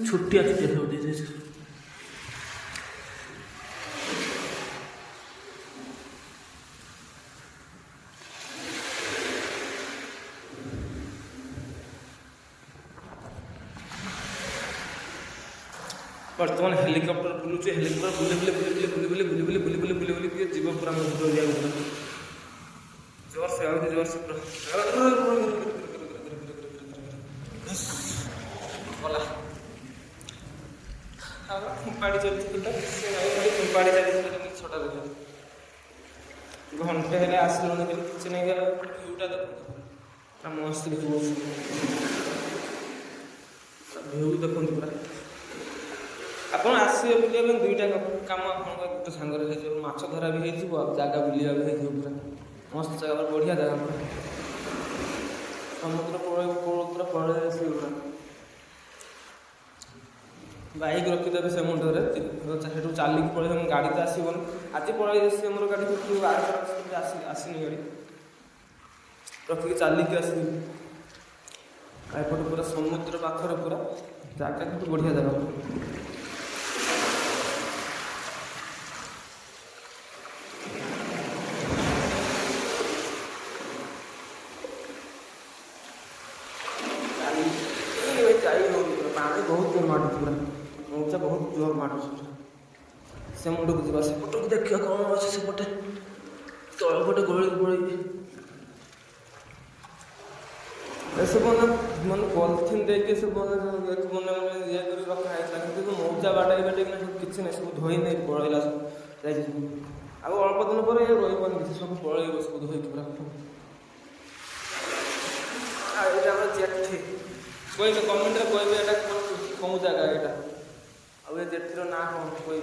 छुट्टियाँ छुट्टियाँ सब दे देते बर्तमान हेलिकप्टर बुलूचे हेलिकप्टर बुले बुले बुले बुले बुले बुले बुले बुले बुले बुले बुले बुले जीव पूरा मुझे हो जाएगा जोर से आओ जोर से बोला अब पाड़ी चलती कुटा पाड़ी चलती छोटा देखो घंटे हेले आसलुन के किछ नै गला व्यूटा देखो मस्त व्यू देखो पूरा ଆପଣ ଆସିବେ ବୁଲିବା ପାଇଁ ଦୁଇଟା କାମ ଆପଣଙ୍କ ଗୋଟେ ସାଙ୍ଗରେ ହେଇଯିବ ମାଛ ଧରା ବି ହେଇଯିବ ଆଉ ଜାଗା ବୁଲିବା ବି ହେଇଯିବ ପୁରା ମସ୍ତ ଜାଗା ବଢ଼ିଆ ଜାଗା ପୁରା ସମୁଦ୍ର ପୁରା ପଳେଇ ଆସିବ ପୁରା ବାଇକ୍ ରଖିଦେବେ ସେ ମୁଣ୍ଡରେ ସେଠୁ ଚାଲିକି ପଳେଇବେ ଗାଡ଼ି ତ ଆସିବନି ଆଜି ପଳେଇ ଆସିଛି ଆମର ଗାଡ଼ି ଆସିନି ଗାଡ଼ି ରଖିକି ଚାଲିକି ଆସିବି ଏପଟେ ପୁରା ସମୁଦ୍ର ପାଖରେ ପୁରା ଜାଗା କିନ୍ତୁ ବଢ଼ିଆ ଜାଗା पानी बहुत जोर मार पूरा मौजा बहुत जोर मार से मुंड को जीवा सेपट को देखिए कौन अच्छे सेपटे तलपटे गोली गोली सब मन पॉलिथिन देके सब मन ये कर रखा है किंतु मौजा बाटा बाटे किसी नहीं सब धोई नहीं पड़ेगा सब आउ अल्प दिन पर ये रही सब पड़ेब सब धोई पूरा यहाँ जेठी कोई कमेंट रे कोई एटा कौन जगह एटा अब ये जेठीर ना कौन कोई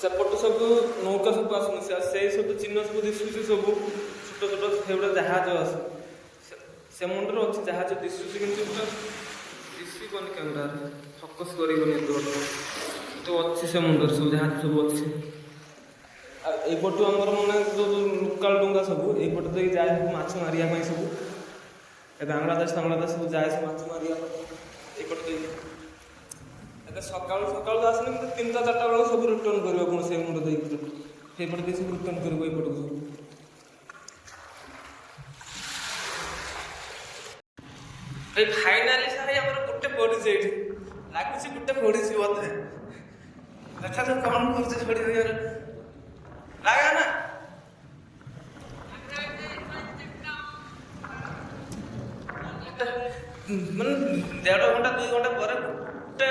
सेपट सब नौका सब आसुन से सब चिन्ह सब दिशुची सब छोट छोट सेगुड़ा जहाज आस से मुंडर अच्छी जहाज दिशुची किंतु दिशबन कैमेरा फोकस करबनी तो अच्छी से मुंडर सब जहाज सब अच्छी एपटू आमर मैंने जो लोकाल डुंगा सब एपट देख जाए माछ मारिया सब बांग्लादेश सब जाए सब माछ मारिया एपट देख सका सका आसने तीनटा चार्टा बेल सब रिटर्न कर से मुंड देख सब रिटर्न कर एपट फाइनाली सारे गोटे पड़ी लगुच गोटे पड़ी बोधे देखा कौन कर लगा ना मैं 1.5 घंटा 2 घंटा पर गोटे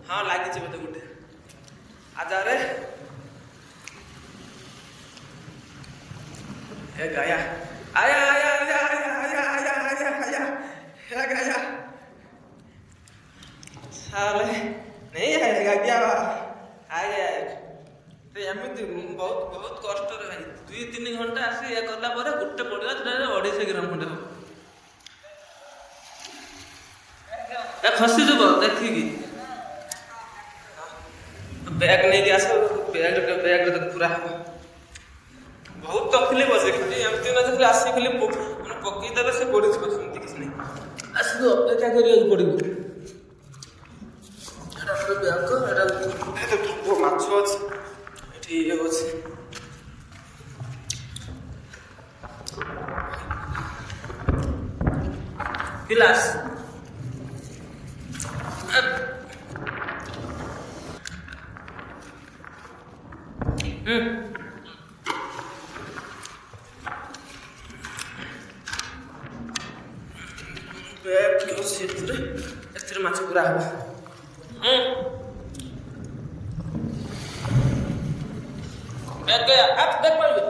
हाँ लगी बोलते गोटे आजारे गाया आया आया आया आया आया आया आया आया आया गाया साले नहीं आएगा क्या आया एमती बहुत बहुत कष्ट भाई 2-3 घंटा आसी ये कला गोटे पड़ा जो 250 ग्राम खंडे हम खसीज देखिकी बैग नहीं आस बैग पूरा हम बहुत तकलीफ अच्छे खाली एमती ना खाली आसी खाली मैंने पकईदेवे से पड़ी सेमती किसी नहीं आसिक अपेक्षा कर पड़ो माछ अच्छे ये अच्छे गिलास माछ पूरा हम बैग गया आप देख पाइए